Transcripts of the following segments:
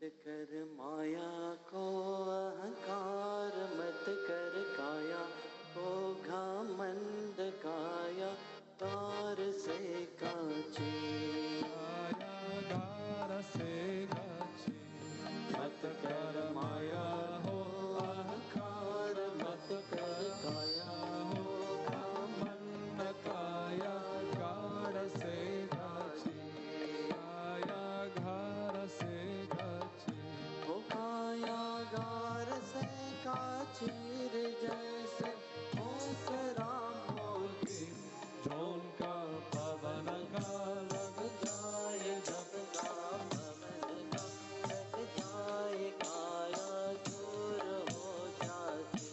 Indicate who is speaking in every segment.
Speaker 1: कर माया को अहंकार मत कर काया को घमंड काया तार से काची
Speaker 2: गार से गाची मत कर माया हो अहंकार मत कर काया हो घमंड काया गार से गाची काया घार से गाची
Speaker 1: हो काया गार से काचीर जैसे ओसरा मोती
Speaker 2: झोल का पवन का लग
Speaker 1: जाए जब का पवन का लग जाए काया दूर हो जाती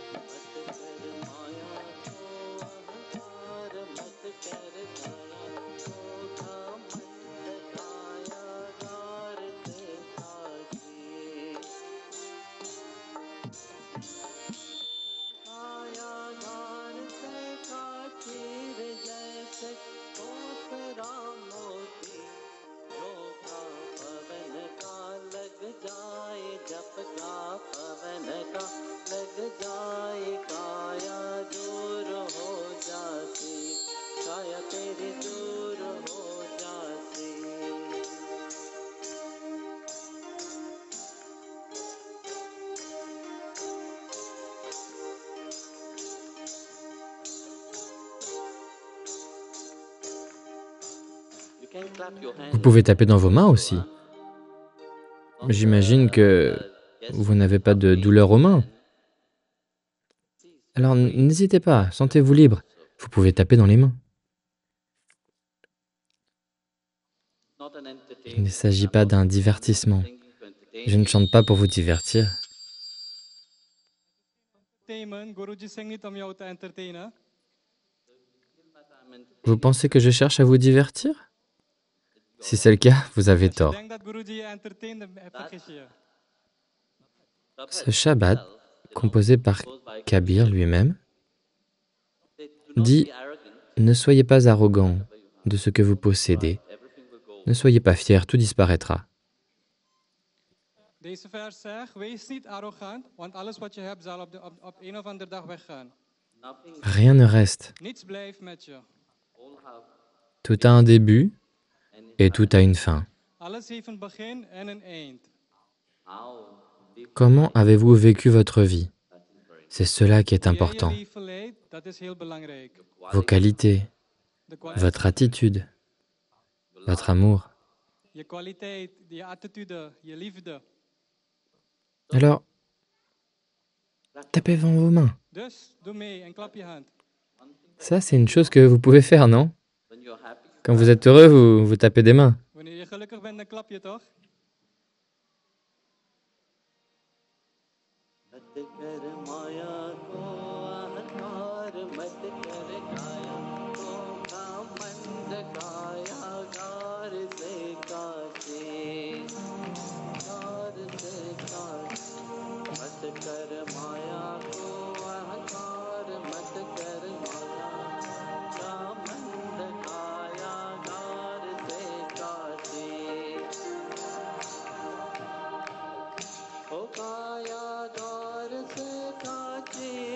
Speaker 1: मत कर माया को अहंकार मत कर काया को घमंड काया गार से काची काया गार से काचीर जैसे कोसरा मोती झोंका पवन का लग जाए जप का पवन का लग जाए काया दूर हो जाती काया तेरी दूर हो जाती You can clap your hands.
Speaker 3: Vous pouvez taper dans vos mains aussi. J'imagine que vous n'avez pas de douleur aux mains. Alors n'hésitez pas, sentez-vous libre. Vous pouvez taper dans les mains. Il ne s'agit pas d'un divertissement. Je ne chante pas pour vous divertir.
Speaker 2: Guruji zingt niet om jou te entertainen.
Speaker 3: Vous pensez que je cherche à vous divertir? Si c'est le cas, vous avez
Speaker 2: Als je
Speaker 3: tort.
Speaker 2: denkt dat Guruji je entertaint, dan vergis je je.
Speaker 3: Ce Shabbat, composé par Kabir lui-même, dit « Ne soyez pas arrogants de ce que vous possédez. Ne soyez pas fiers, tout disparaîtra.
Speaker 2: Deze vers zegt, wees niet arrogant, want alles wat je hebt zal op een of andere dag weggaan.
Speaker 3: Rien ne reste.
Speaker 2: Niets blijft met je.
Speaker 3: Tout a un début et tout a une fin.
Speaker 2: Alles heeft een begin en een eind.
Speaker 3: Comment avez-vous vécu votre vie? C'est cela qui est
Speaker 2: Hoe jij je
Speaker 3: important.
Speaker 2: leven leidt, dat is heel belangrijk.
Speaker 3: Vos qualités,
Speaker 2: De kwaliteit,
Speaker 3: votre attitude, votre amour.
Speaker 2: je kwaliteit, je attitude, je liefde.
Speaker 3: Alors, tapez dans vos mains.
Speaker 2: Dus doe mee en klap je hand.
Speaker 3: Ça, c'est une chose que vous pouvez faire, non? Quand vous êtes heureux, vous tapez des mains.
Speaker 2: Wanneer je gelukkig bent, dan klap je toch?
Speaker 1: मत कर माया को अहंकार मत कर काया को घमंड काया गार से काचे गार से काचे मत कर माया को अहंकार मत कर माया घमंड काया गार से काचे ओ काया गार से काची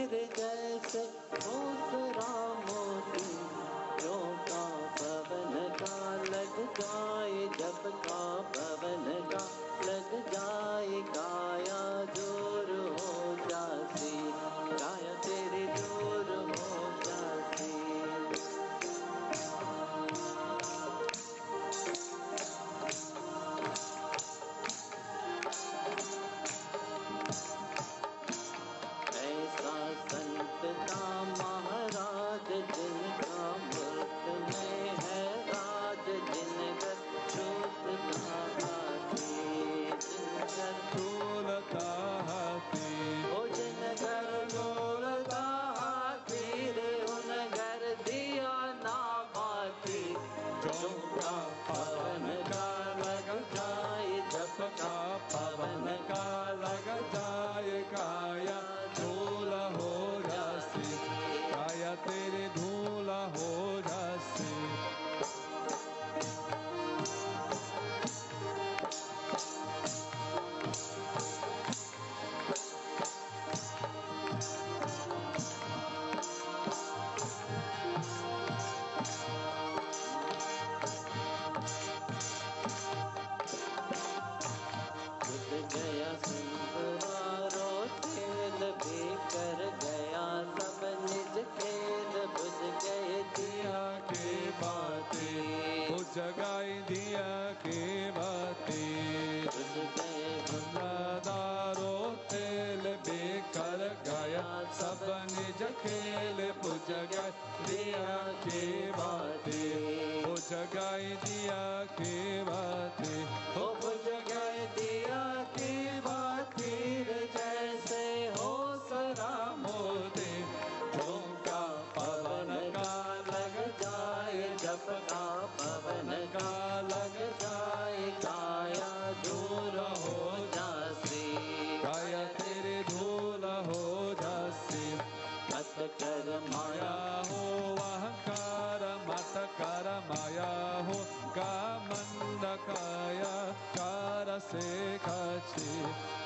Speaker 4: माया हो अहंकार मत कर माया हो कामंद काया कार से खची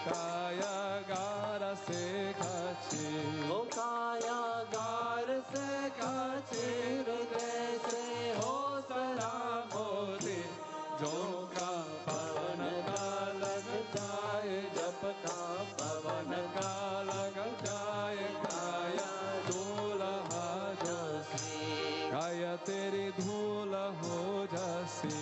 Speaker 4: काया गार से खची
Speaker 1: ओ कायागार से खची हृदय से हो सरा मोदी
Speaker 4: जो का पवन का लग जाए जप का पवन का लग जाए काया धूल हो जसी काया तेरी धूल हो जसी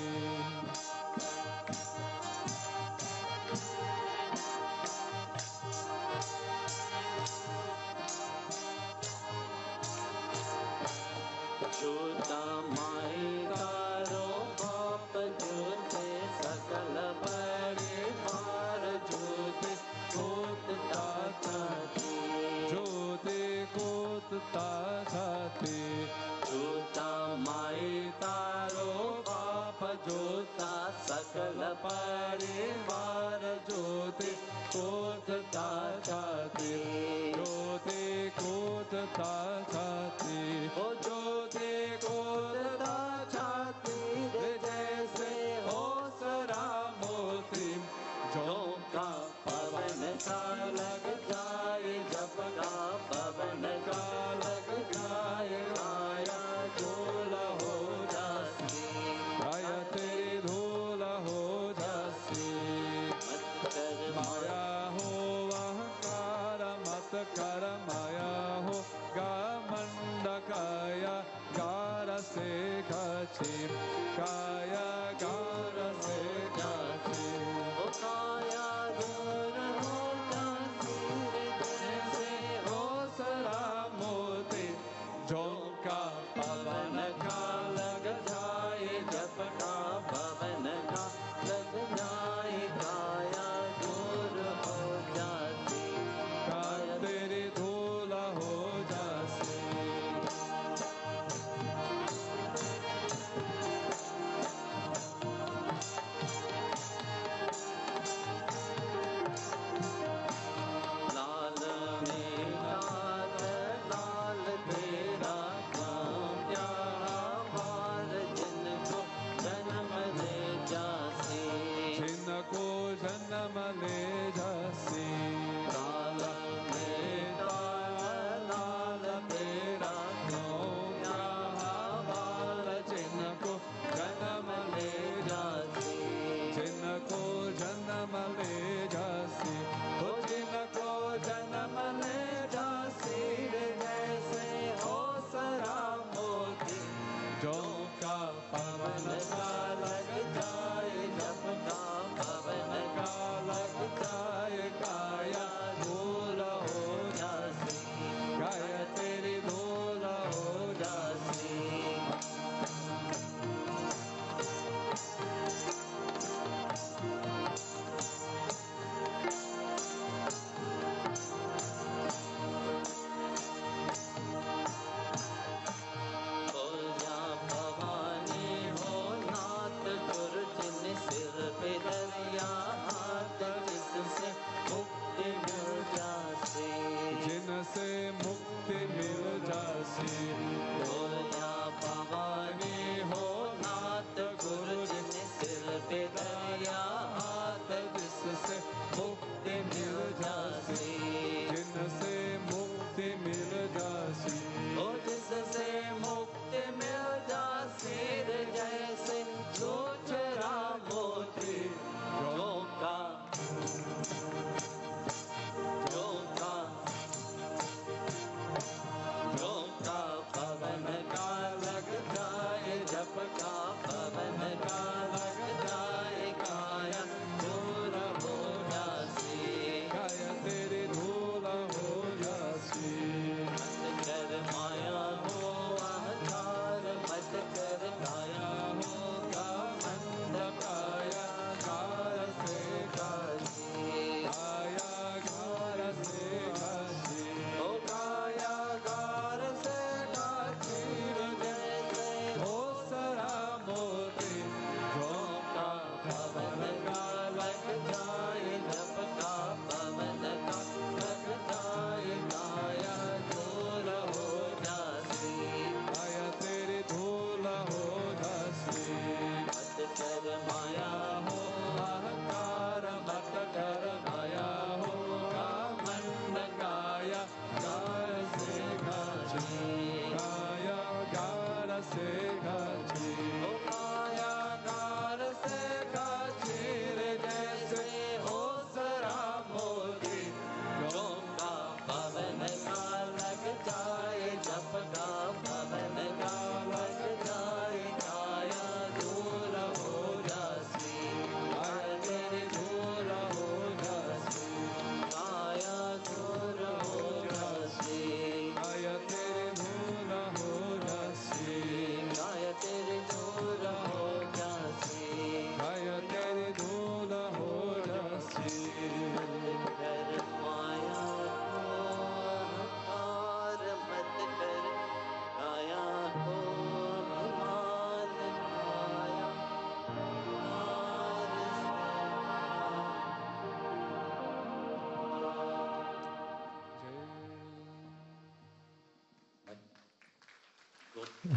Speaker 1: जूता माई तारो बाप जूते सकल परिवार जूते कोत ताती
Speaker 4: ज्योति कोत ताती
Speaker 1: जूता माई तारो बाप जूता सकल
Speaker 4: परिवार ज्योति कोत ताती ज्योति कोत ताती
Speaker 1: ओ ज्योति कोत छाती जैसे हो सरा मोती जो का पवन का लग जाए जब का पवन का लग जाए आया धूल हो जासी
Speaker 4: काया तेरी धूल हो जासी
Speaker 1: मत कर
Speaker 4: माया हो अहंकार मत कर माया हो गा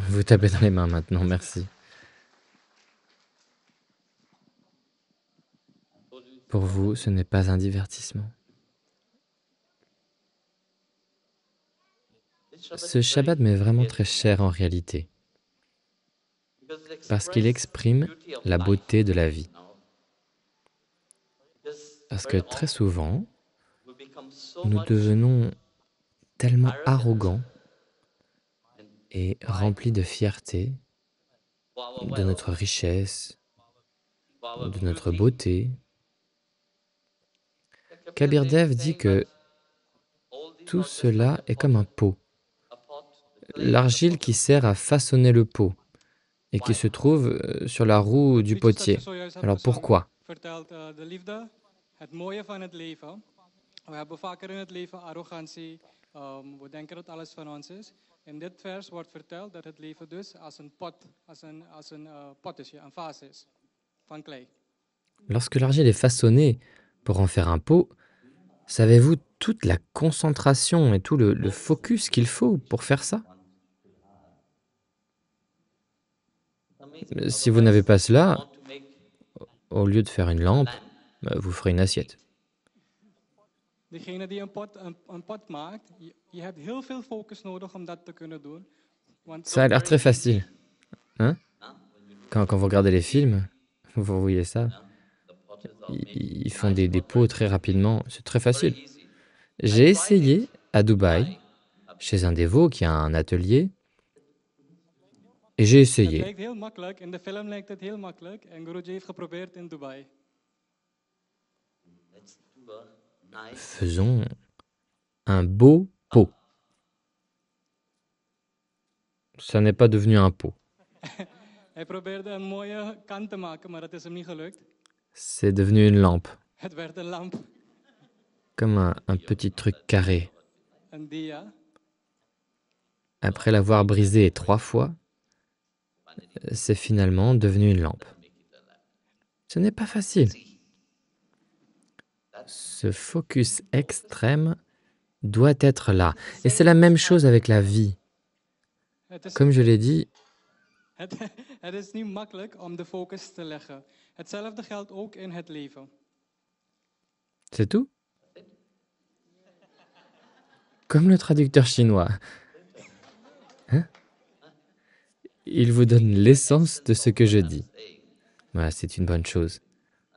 Speaker 3: Vous tapez dans les mains maintenant, merci. Pour vous, ce n'est pas un divertissement. Ce Shabbat m'est vraiment très cher en réalité, parce qu'il exprime la beauté de la vie. Parce que très souvent, nous devenons tellement arrogants et remplis de fierté de notre richesse, de notre beauté. Kabir Dev dit que tout cela est comme un pot. L'argile qui sert à façonner le pot et qui se trouve sur la roue du potier. Alors pourquoi?
Speaker 2: Vertelt de liefde, het mooie van het leven. We hebben vaker in het leven arrogantie. We denken dat alles van ons is. In dit vers wordt verteld dat het leven dus als een pot is, een vaas is van klei.
Speaker 3: Lorsque l'argile est façonnée pour en faire un pot, savez-vous toute la concentration et tout le focus qu'il faut pour faire ça? Si vous n'avez pas cela, au lieu de faire une lampe, vous ferez une assiette.
Speaker 2: Degene die een pot maakt, je hebt heel veel focus nodig om dat te kunnen doen.
Speaker 3: Ça a l'air très facile. Hein? Quand vous regardez les films, vous voyez ça. Ils font des pots très rapidement. C'est très facile. J'ai essayé à Dubaï, chez un dévot qui a un atelier, et j'ai
Speaker 2: Het
Speaker 3: essayé.
Speaker 2: lijkt heel makkelijk, in de film lijkt het heel makkelijk en Guruji heeft geprobeerd in Dubai.
Speaker 3: Faisons un beau pot. Ça n'est pas devenu un pot.
Speaker 2: Hij probeerde een mooie kan te maken, maar dat is hem niet gelukt.
Speaker 3: C'est devenu une lampe,
Speaker 2: Het werd een lamp,
Speaker 3: comme un petit truc carré.
Speaker 2: een dia.
Speaker 3: Après l'avoir brisé 3 fois, c'est finalement devenu une lampe. Ce n'est pas facile. Ce focus extrême doit être là. Et c'est la même chose avec la vie.
Speaker 2: Het is,
Speaker 3: Comme je l'ai dit,
Speaker 2: het is niet makkelijk om de focus te leggen. Hetzelfde geldt ook in het leven.
Speaker 3: c'est tout. Comme le traducteur chinois. Hein? Il vous donne l'essence de ce que je dis. Voilà, c'est une bonne chose.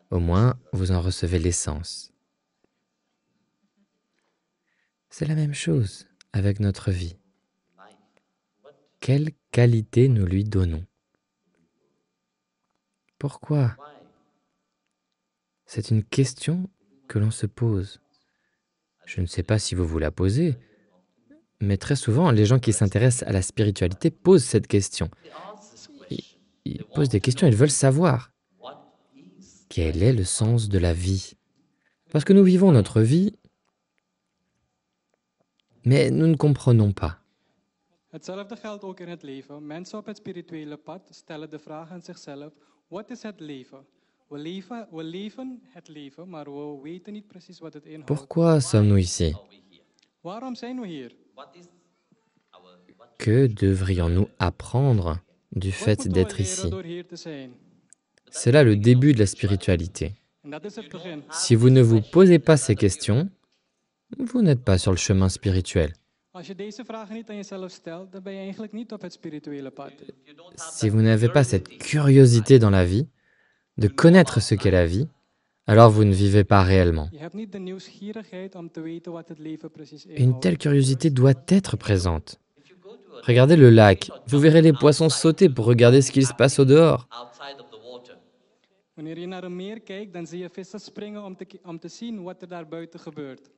Speaker 3: Au moins, vous en recevez l'essence. C'est la même chose avec notre vie. Quelle qualité nous lui donnons? Pourquoi? C'est une question que l'on se pose. Je ne sais pas si vous vous la posez, mais très souvent, les gens qui s'intéressent à la spiritualité posent cette question. Ils posent des questions, ils veulent savoir quel est le sens de la vie. Parce que nous vivons notre vie, mais nous ne comprenons pas.
Speaker 2: Hetzelfde geldt ook in het leven. Mensen op het spirituele pad stellen de vraag aan zichzelf: wat is het leven? We leven het leven, maar we weten niet precies wat het inhoudt.
Speaker 3: Pourquoi sommes-nous ici?
Speaker 2: Waarom zijn we hier?
Speaker 3: Que devrions-nous apprendre du
Speaker 2: Wat
Speaker 3: fait
Speaker 2: moeten we
Speaker 3: d'être
Speaker 2: leren
Speaker 3: ici?
Speaker 2: door hier te zijn?
Speaker 3: C'est là le début de la spiritualité.
Speaker 2: En dat is het begin.
Speaker 3: Si vous ne vous posez pas ces questions, vous n'êtes pas sur le chemin spirituel.
Speaker 2: Als je deze vragen niet aan jezelf stelt, dan ben je eigenlijk niet op het spirituele pad.
Speaker 3: Si vous n'avez pas cette curiosité dans la vie, de connaître ce qu'est la vie, alors vous ne vivez pas réellement.
Speaker 2: Je hebt niet de nieuwsgierigheid om te weten wat het leven precies
Speaker 3: Une
Speaker 2: inhoudt.
Speaker 3: telle curiosité doit être présente. Regardez le lac, vous verrez les poissons sauter pour regarder ce qu'il se passe au dehors.
Speaker 2: Wanneer je naar een meer kijkt, dan zie je vissen springen om te zien wat er daar buiten gebeurt.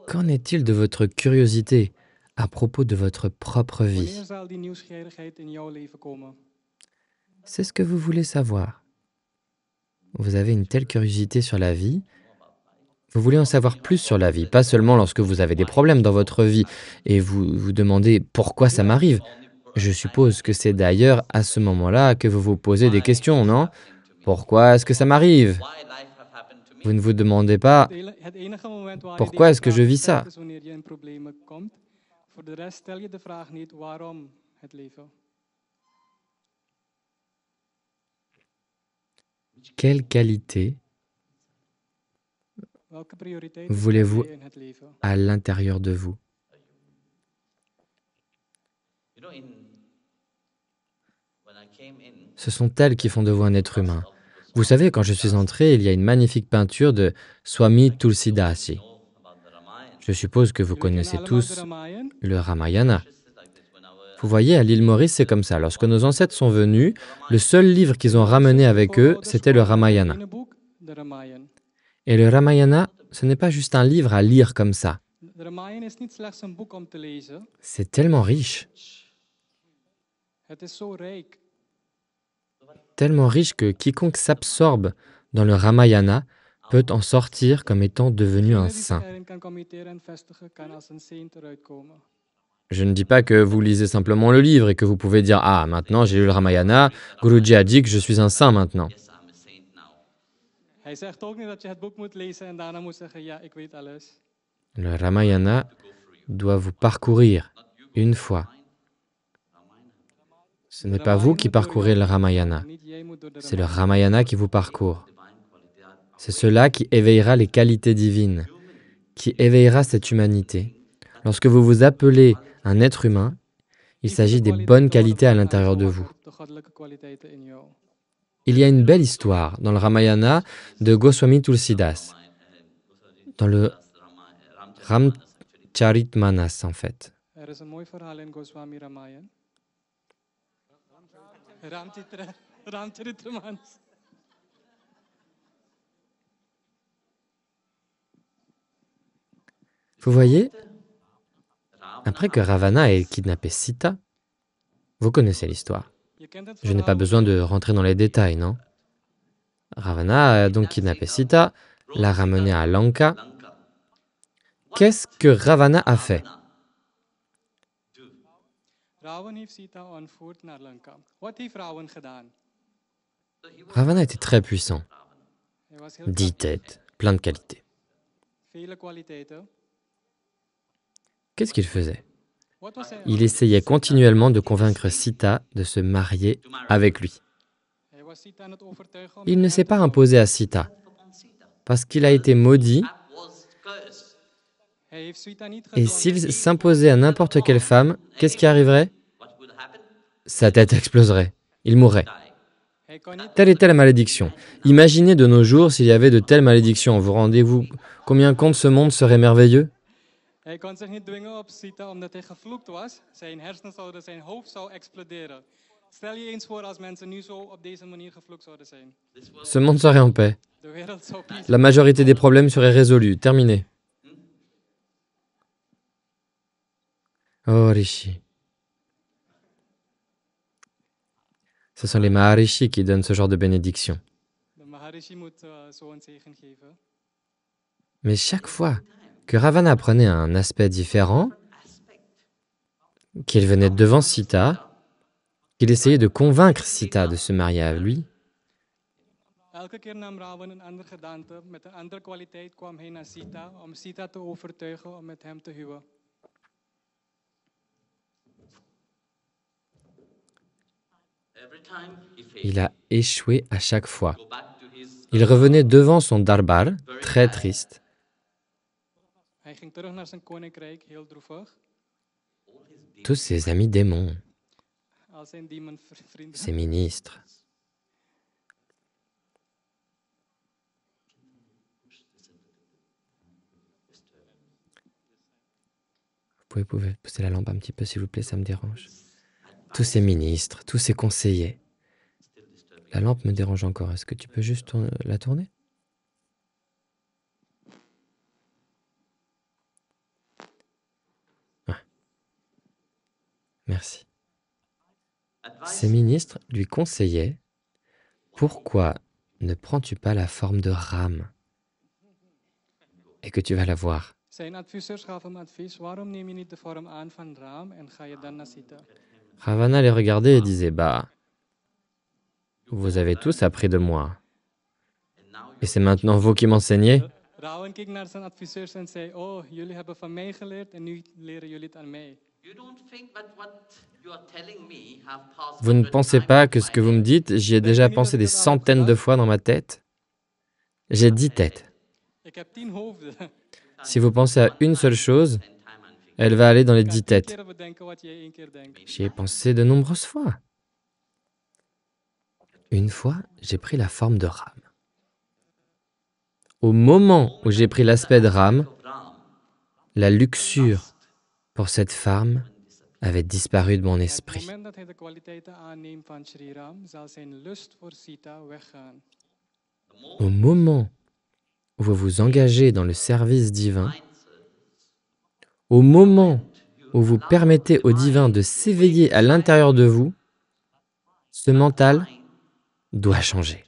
Speaker 3: Qu'en est-il de votre curiosité à propos de votre propre vie?
Speaker 2: Wanneer zal die nieuwsgierigheid in jouw leven komen?
Speaker 3: C'est ce que vous voulez savoir. Vous avez une telle curiosité sur la vie. Vous voulez en savoir plus sur la vie, pas seulement lorsque vous avez des problèmes dans votre vie et vous vous demandez pourquoi ça m'arrive. Je suppose que c'est d'ailleurs à ce moment-là que vous vous posez des questions, non? Pourquoi est-ce que ça m'arrive? Vous ne vous demandez pas
Speaker 2: Het enige moment waar
Speaker 3: pourquoi
Speaker 2: je
Speaker 3: est-ce que
Speaker 2: deze
Speaker 3: je
Speaker 2: vraag
Speaker 3: vis ça?
Speaker 2: stelt is wanneer je in problemen komt. Voor de rest stel je de vraag niet waarom het leven.
Speaker 3: Quelle qualité
Speaker 2: Welke prioriteiten
Speaker 3: voulez-vous
Speaker 2: stel je in het leven?
Speaker 3: à l'intérieur de vous? Ce sont elles qui font de vous un être humain. Vous savez, quand je suis entré, il y a une magnifique peinture de Swami Tulsidasi. Je suppose que vous
Speaker 2: Jullie kennen
Speaker 3: connaissez
Speaker 2: allemaal de
Speaker 3: tous
Speaker 2: Ramayana.
Speaker 3: le Ramayana. Vous voyez, à l'île Maurice, c'est comme ça. Lorsque nos ancêtres sont venus, le seul livre qu'ils ont ramené avec eux, c'était le Ramayana.
Speaker 2: Ene boek, de Ramayana.
Speaker 3: Et le Ramayana, ce n'est pas juste un livre à lire comme ça.
Speaker 2: De Ramayana is niet slechts een boek om te lezen.
Speaker 3: C'est tellement riche
Speaker 2: Het is zo rijk.
Speaker 3: que quiconque s'absorbe dans le Ramayana peut en sortir comme étant devenu un
Speaker 2: Degene die zich
Speaker 3: saint.
Speaker 2: erin kan committeren en vestigen, kan als een saint eruit komen.
Speaker 3: Je ne dis pas que vous lisez simplement le livre et que vous pouvez dire « Ah, maintenant j'ai lu le Ramayana, Guruji a dit que je suis un saint maintenant.
Speaker 2: Hij zegt ook niet dat je het boek moet lezen en daarna moet zeggen, ja, ik weet alles. »
Speaker 3: Le Ramayana doit vous parcourir une fois. Ce n'est pas vous qui parcourez le Ramayana,
Speaker 2: Niet jij moet door de
Speaker 3: c'est le Ramayana qui vous parcourt. C'est cela qui éveillera les qualités divines, qui éveillera cette humanité. Lorsque vous vous appelez un être humain, il s'agit des bonnes qualités à l'intérieur de vous.
Speaker 2: de goddelijke kwaliteiten in jou.
Speaker 3: Il y a une belle histoire dans le Ramayana de Goswami Tulsidas, dans le Ramcharitmanas en fait.
Speaker 2: Er is een mooi verhaal in Goswami Ramayana. Ramcharitmanas.
Speaker 3: Vous voyez, après que Ravana ait kidnappé Sita, vous connaissez l'histoire.
Speaker 2: Je kent het
Speaker 3: Je n'ai pas
Speaker 2: verhaal.
Speaker 3: besoin de rentrer dans les détails, non? Ravana a donc kidnappé Sita, l'a ramenée à Lanka. Qu'est-ce que Ravana a fait?
Speaker 2: Rawan heeft Sita ontvoerd naar Lanka. Wat heeft Rawan gedaan?
Speaker 3: Ravana était très puissant,
Speaker 2: Hij was heel
Speaker 3: 10 têtes, plein de qualités.
Speaker 2: vele kwaliteiten.
Speaker 3: Qu'est-ce qu'il faisait?
Speaker 2: Wat was hij?
Speaker 3: Il essayait continuellement de convaincre Sita de se marier avec lui.
Speaker 2: Hij was Sita aan het overtuigen om
Speaker 3: Il
Speaker 2: met
Speaker 3: ne
Speaker 2: hem
Speaker 3: s'est
Speaker 2: te
Speaker 3: pas
Speaker 2: trouwen.
Speaker 3: imposé à Sita, parce qu'il a été maudit,
Speaker 2: Hij heeft Sita niet
Speaker 3: et
Speaker 2: gedwongen.
Speaker 3: s'il s'imposait à n'importe quelle femme, qu'est-ce qui arriverait? Sa tête exploserait, il mourrait.
Speaker 2: Hij kon niet.
Speaker 3: Telle était la malédiction. Imaginez de nos jours s'il y avait de telles malédictions. Vous rendez-vous combien compte ce monde serait merveilleux?
Speaker 2: Hij kon zich niet dwingen op Sita omdat hij gevloekt was. Zijn hersenen zouden, zijn hoofd zou exploderen. Stel je eens voor als mensen nu zo op deze manier gevloekt zouden zijn.
Speaker 3: Ce monde serait en paix.
Speaker 2: De wereld zou peaceful.
Speaker 3: La majorité des problèmes seraient résolus. Terminé. Oh, Rishi. Ce sont les Maharishi qui donnent ce genre de bénédiction.
Speaker 2: De Maharishi moet zo'n zegen geven.
Speaker 3: Mais chaque fois que Ravana prenait un aspect différent, qu'il venait devant Sita, qu'il essayait de convaincre Sita de se marier à lui,
Speaker 2: Elke keer nam Rawan een andere gedaante. Met een andere kwaliteit kwam hij naar Sita om Sita te overtuigen om met hem te huwen.
Speaker 3: il a échoué à chaque fois. Il revenait devant son darbar, très triste,
Speaker 2: Hij ging terug naar zijn koninkrijk, heel droevig.
Speaker 3: tous ses amis démons,
Speaker 2: Als zijn demon-vrienden.
Speaker 3: ses ministres. Vous pouvez pousser la lampe un petit peu, s'il vous plaît, ça me dérange. Tous ses ministres, tous ses conseillers. La lampe me dérange encore. Est-ce que tu peux juste la tourner? Ah. Merci. Ses ministres lui conseillaient « Pourquoi ne prends-tu pas la forme de rame et que tu vas la voir ?»
Speaker 2: Zijn adviseurs gaven hem advies, waarom neem je niet de vorm aan van Ram en ga je dan naar Sita?
Speaker 3: Ravana les regardait et disait « Bah, vous avez tous appris de moi. Et c'est maintenant vous qui m'enseignez ?»
Speaker 2: Rawan keek naar zijn adviseurs en zei, oh, jullie hebben van mij geleerd en nu leren jullie het aan mij.
Speaker 3: Vous ne pensez pas que ce que vous me dites, j'y ai déjà pensé des centaines de fois dans ma tête? J'ai 10 têtes.
Speaker 2: Ik heb 10 hoofden.
Speaker 3: Si vous pensez à une seule chose, elle va aller dans les 10
Speaker 2: Ik kan 10
Speaker 3: têtes.
Speaker 2: keer bedenken wat jij 1 keer denkt.
Speaker 3: J'y ai pensé de nombreuses fois. Une fois, j'ai pris la forme de Ram. Au moment où j'ai pris l'aspect de Ram, la luxure pour cette femme avait disparu de mon
Speaker 2: Het
Speaker 3: esprit.
Speaker 2: moment dat hij de kwaliteiten aanneemt van Shri Ram, zal zijn lust voor Sita weggaan.
Speaker 3: Au moment où vous vous engagez dans le service divin, au moment où vous permettez au divin de s'éveiller à l'intérieur de vous, ce mental doit changer.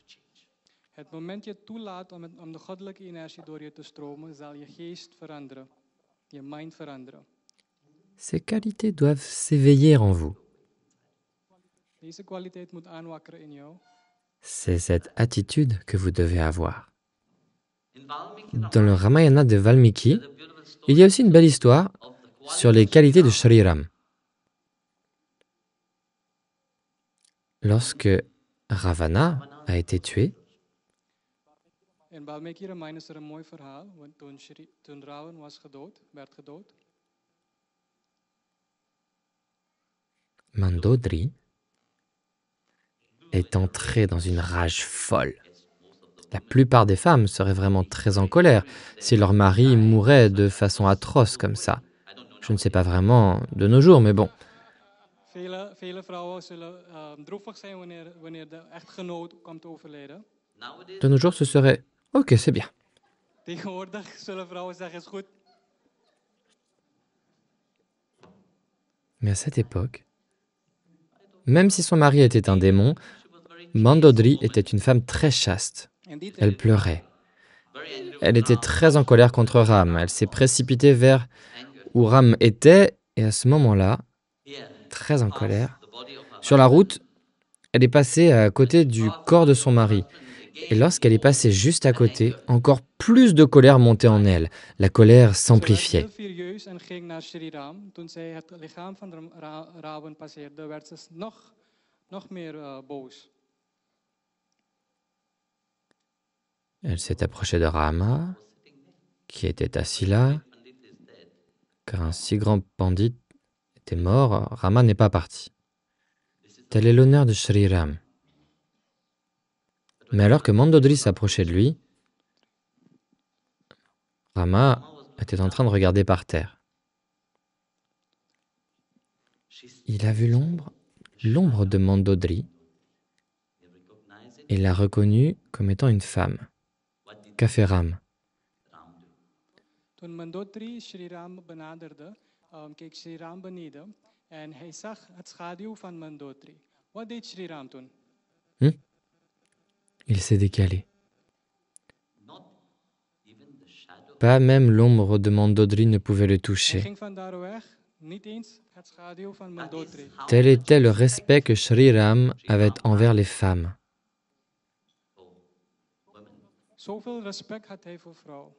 Speaker 2: Het moment je toelaat om de goddelijke energie door je te stromen, zal je geest veranderen, je mind veranderen.
Speaker 3: Ces qualités doivent s'éveiller en vous.
Speaker 2: Deze kwaliteit moet aanwakkeren in jou.
Speaker 3: C'est cette attitude que vous devez avoir. Dans le Ramayana de Valmiki, il y a aussi une belle histoire sur les qualités de Shri Ram. Lorsque Ravana a été tué,
Speaker 2: In Valmiki Ramayana is er een mooi verhaal, want toen Ravan werd gedood,
Speaker 3: Mandodri est entré dans une rage folle. La plupart des femmes seraient vraiment très en colère si leur mari mourait de façon atroce comme ça. Je ne sais pas vraiment de nos jours, mais bon.
Speaker 2: Vele vrouwen zullen droevig zijn wanneer de echtgenoot komt te overlijden.
Speaker 3: De nos jours, ce serait « Ok, c'est bien ».
Speaker 2: Tegenwoordig zullen vrouwen zeggen, is goed.
Speaker 3: Mais à cette époque, même si son mari était un démon, Mandodri était une femme très chaste.
Speaker 2: In die
Speaker 3: Elle
Speaker 2: tijd
Speaker 3: pleurait. Elle était très en colère contre Ram. Elle s'est précipitée vers où Ram était, et à ce moment-là, très en colère, sur la route, elle est passée à côté du corps de son mari. Et lorsqu'elle est passée juste à côté, encore plus de colère montait en elle. La colère
Speaker 2: ze werd
Speaker 3: s'amplifiait.
Speaker 2: heel furieus en ging naar Shri Ram. Toen zij het lichaam van Ravan passeerde, werd ze nog meer boos.
Speaker 3: Elle s'est approchée de Rama, qui était assis là, car un si grand pandit était mort. Rama n'est pas parti. Tel est l'honneur de Shri Ram. Mais alors que Mandodri s'approchait de lui, Rama était en train de regarder par terre. Il a vu l'ombre de Mandodri, et l'a reconnue comme étant une femme. Qu'a fait Ram?
Speaker 2: Toen Mandodri Shri Ram benaderde, keek Shri Ram beneden en hij zag het schaduw van Mandodri. Wat deed Shri Ram toen?
Speaker 3: Il s'est décalé. Pas même l'ombre de Mandodri ne pouvait le
Speaker 2: Hij
Speaker 3: toucher.
Speaker 2: ging vandaar weg, niet eens het schaduw van Mandodri.
Speaker 3: Tel était le respect que Shri Ram avait envers les femmes.
Speaker 2: Zoveel respect had hij voor vrouwen.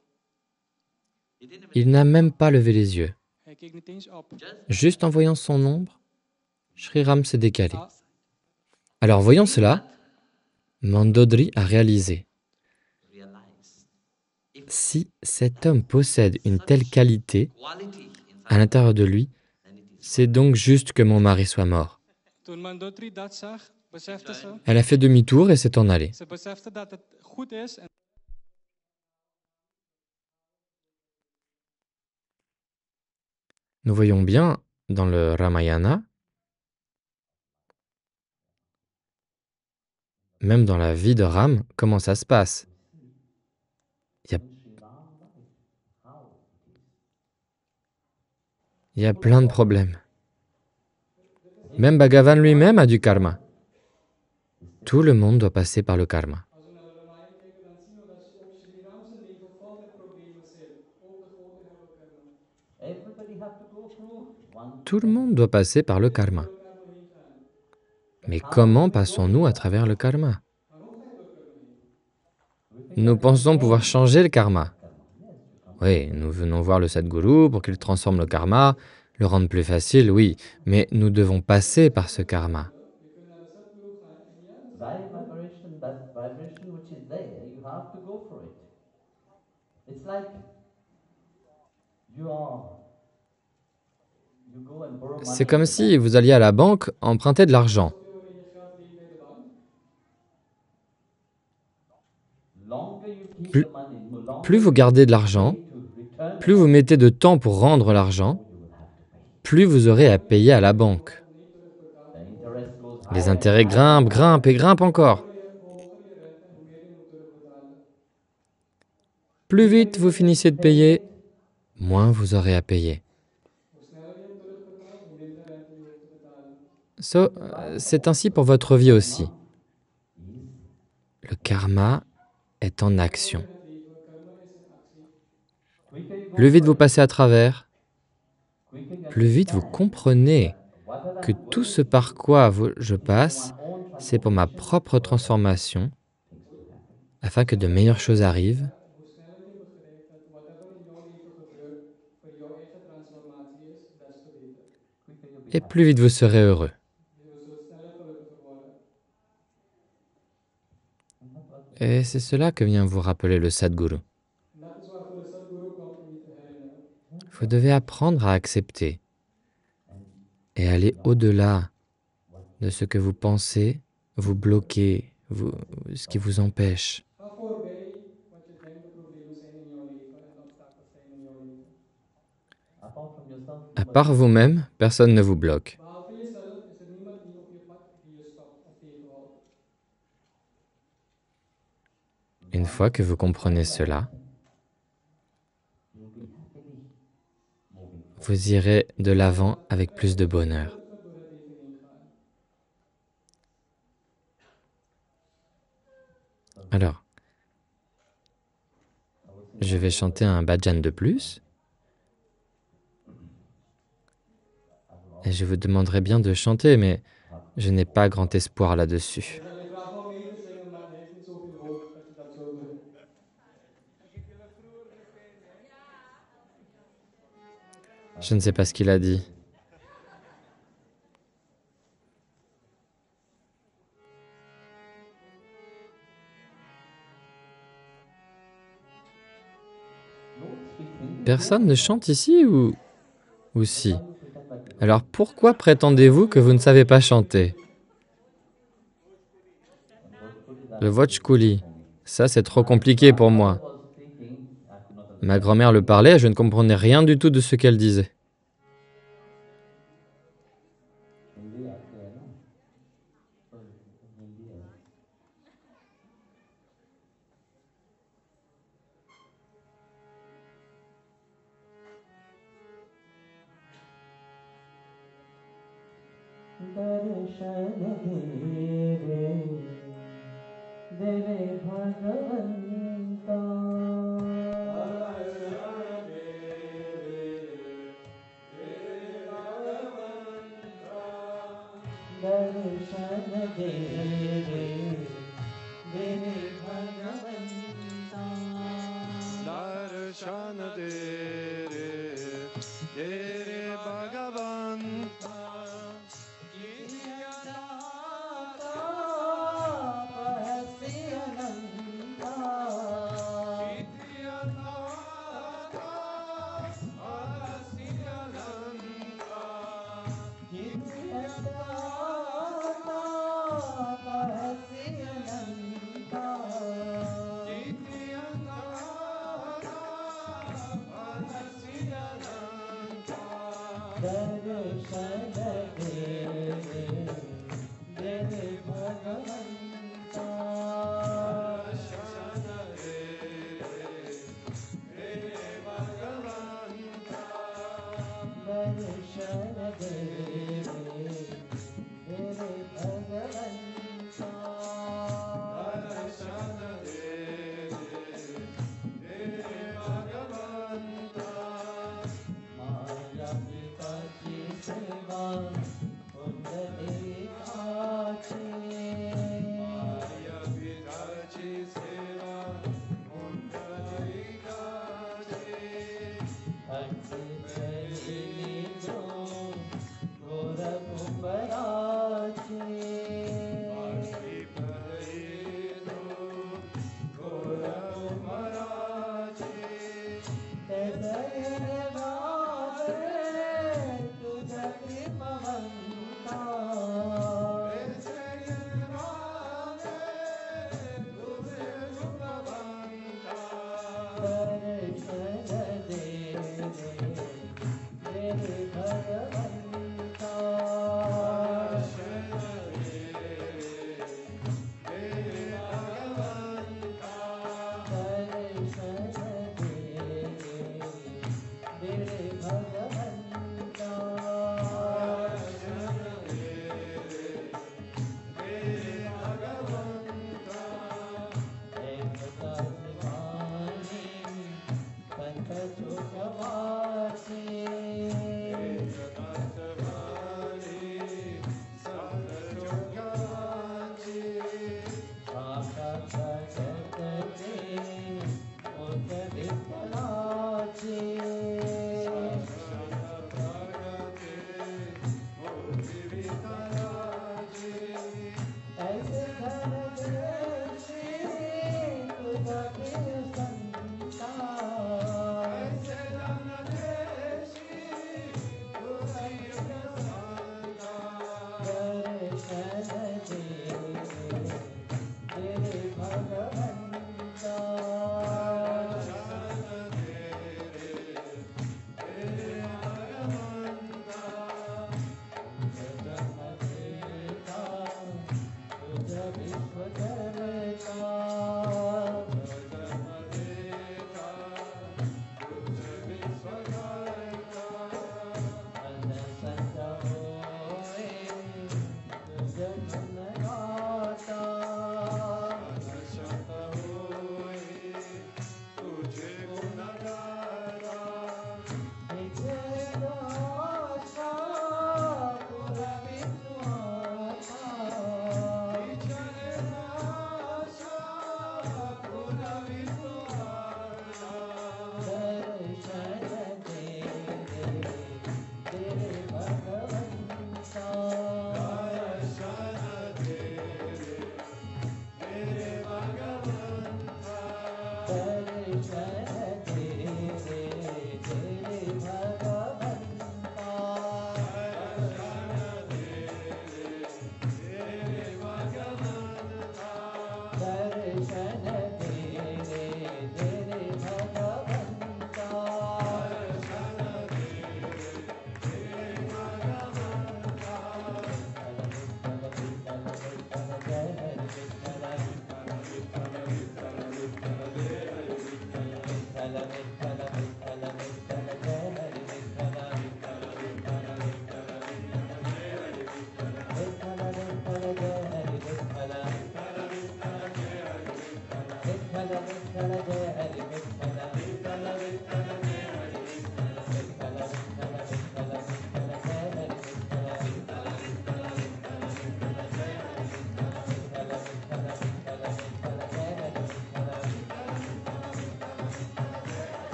Speaker 3: Il n'a même pas levé les yeux.
Speaker 2: Hij keek niet eens op.
Speaker 3: Juste en voyant son ombre, Shri Ram s'est décalé. Alors voyant cela, Mandodri a réalisé. Si cet homme possède une telle qualité à l'intérieur de lui, c'est donc juste que mon mari soit mort.
Speaker 2: Toen Mandodri dat zag, besefte ze.
Speaker 3: Elle a fait demi-tour et s'est en allée.
Speaker 2: Ze besefte dat het goed is. En
Speaker 3: Nous voyons bien dans le Ramayana, même dans la vie de Ram, comment ça se passe. Il y a plein de problèmes. Même Bhagavan lui-même a du karma. Tout le monde doit passer par le karma.
Speaker 2: als we naar de Ramayana kijken, dan zien we dat ook Shri Ram zijn leven vol met problemen zijn. Ook de goden hebben karma.
Speaker 1: Everybody has to go through one.
Speaker 3: Tout le monde doit passer par le karma. Mais comment passons-nous à travers le karma? Nous pensons pouvoir changer le karma. Oui, nous venons voir le Sadguru pour qu'il transforme le karma. Le rendre plus facile, oui, mais nous devons passer par ce karma.
Speaker 1: Right vibration, that vibration which is there, you have to go for it. It's like you are, you go and borrow money
Speaker 3: C'est
Speaker 1: at
Speaker 3: comme
Speaker 1: the
Speaker 3: si
Speaker 1: bank.
Speaker 3: vous alliez à la banque emprunter de l'argent.
Speaker 1: Longer you keep
Speaker 3: Plus,
Speaker 1: the money, longer
Speaker 3: plus vous
Speaker 1: you
Speaker 3: gardez de l'argent,
Speaker 1: pay to return
Speaker 3: plus
Speaker 1: the
Speaker 3: vous
Speaker 1: money,
Speaker 3: mettez de temps pour rendre l'argent,
Speaker 1: you will have to pay.
Speaker 3: plus vous aurez à payer à la banque.
Speaker 1: The interest goes
Speaker 3: Les
Speaker 1: higher and
Speaker 3: intérêts
Speaker 1: higher and
Speaker 3: grimpent, grimpent et
Speaker 1: higher.
Speaker 3: grimpent encore. Plus vite vous finissez de payer, moins vous aurez à payer. C'est ainsi pour votre vie aussi. Le karma est en action.
Speaker 1: Quicker you go
Speaker 3: Plus vite
Speaker 1: for
Speaker 3: vous
Speaker 1: it,
Speaker 3: passez à travers,
Speaker 1: quicker you
Speaker 3: plus vite vous
Speaker 1: understand
Speaker 3: comprenez
Speaker 1: whatever
Speaker 3: que
Speaker 1: I'm
Speaker 3: tout
Speaker 1: going
Speaker 3: ce
Speaker 1: through
Speaker 3: par quoi je
Speaker 1: is for
Speaker 3: passe,
Speaker 1: my own
Speaker 3: c'est pour ma
Speaker 1: transformation,
Speaker 3: propre
Speaker 1: for
Speaker 3: transformation,
Speaker 1: things to happen.
Speaker 3: afin que de meilleures choses arrivent.
Speaker 1: Quicker you'll be
Speaker 3: Et
Speaker 1: happy.
Speaker 3: plus vite vous serez heureux. Et c'est cela que vient vous rappeler le Sadhguru. Vous devez apprendre à accepter et aller au-delà de ce que vous pensez, vous bloquer, ce qui vous empêche.
Speaker 1: Apart from yourself,
Speaker 3: À part vous-même, personne ne vous bloque. Une fois que vous comprenez cela,
Speaker 1: you'll be happily moving.
Speaker 3: vous irez de l'avant avec plus de bonheur. Alors, je vais chanter un bhajan de plus. Et je vous demanderai bien de chanter, mais je n'ai pas grand espoir là-dessus. Je ne sais pas ce qu'il a dit. Personne ne chante ici ou si? Alors pourquoi prétendez-vous que vous ne savez pas chanter? Le Vochkuli, ça c'est trop compliqué pour moi. Ma grand-mère le parlait et je ne comprenais rien du tout de ce qu'elle disait.
Speaker 1: दर्शन दे रे भगवंता दर्शन दे रे भगवंता
Speaker 4: darshan de re bhagavanta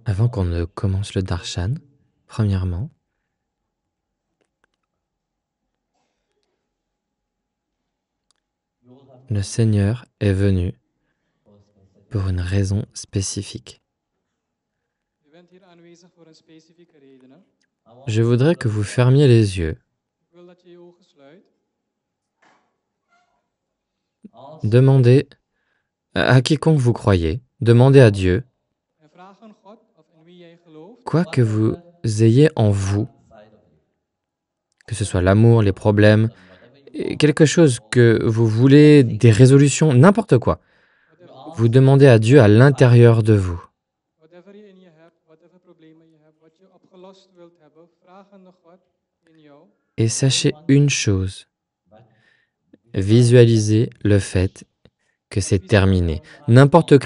Speaker 3: Avant qu'on ne commence le darshan, premièrement, le Seigneur est venu pour une raison spécifique.
Speaker 2: U bent hier aanwezig voor een specifieke reden. Hè?
Speaker 3: Je voudrais que vous fermiez les yeux.
Speaker 2: Ik wil dat je je ogen sluit.
Speaker 3: Demandez à quiconque vous croyez, demandez à Dieu,
Speaker 2: En vraag aan God of in wie jij gelooft.
Speaker 3: quoi que vous ayez en vous, que ce soit l'amour, les problèmes, et quelque chose que vous voulez, des résolutions, n'importe quoi. Vous demandez à Dieu à l'intérieur de vous.
Speaker 2: Whatever je in je hebt, whatever problemen je hebt, wat je opgelost wilt hebben, vraag aan de God in jou.
Speaker 3: Et sachez une chose, visualisez le fait que c'est terminé. N'importe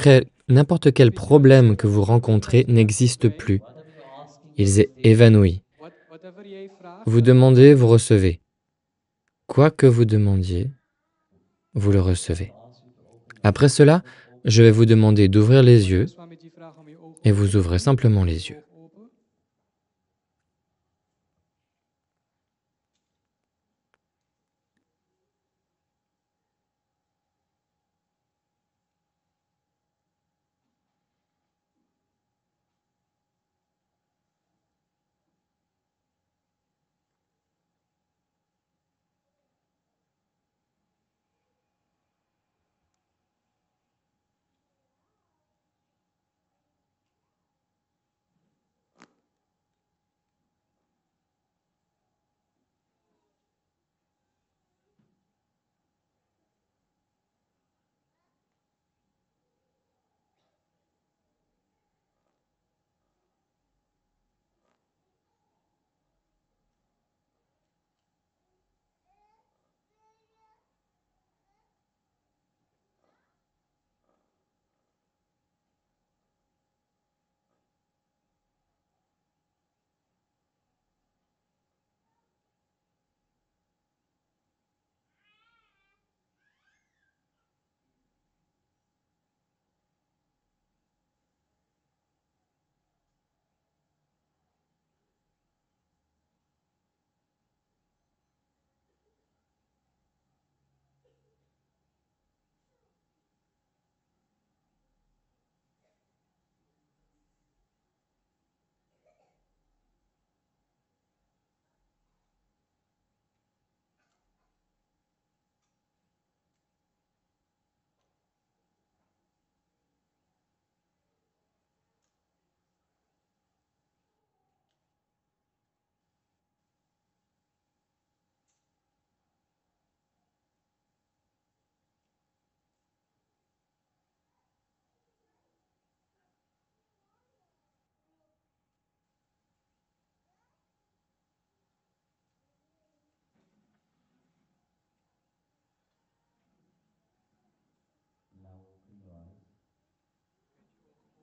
Speaker 3: quel problème que vous rencontrez n'existe plus. Il est évanoui.
Speaker 2: Whatever jij vraagt,
Speaker 3: Vous demandez, vous recevez. Quoi que vous demandiez, vous le recevez. Après cela, je vais vous demander d'ouvrir les yeux
Speaker 2: Swamiji vraagt om je ogen
Speaker 3: et vous ouvrez simplement les yeux.
Speaker 2: open.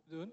Speaker 2: doen.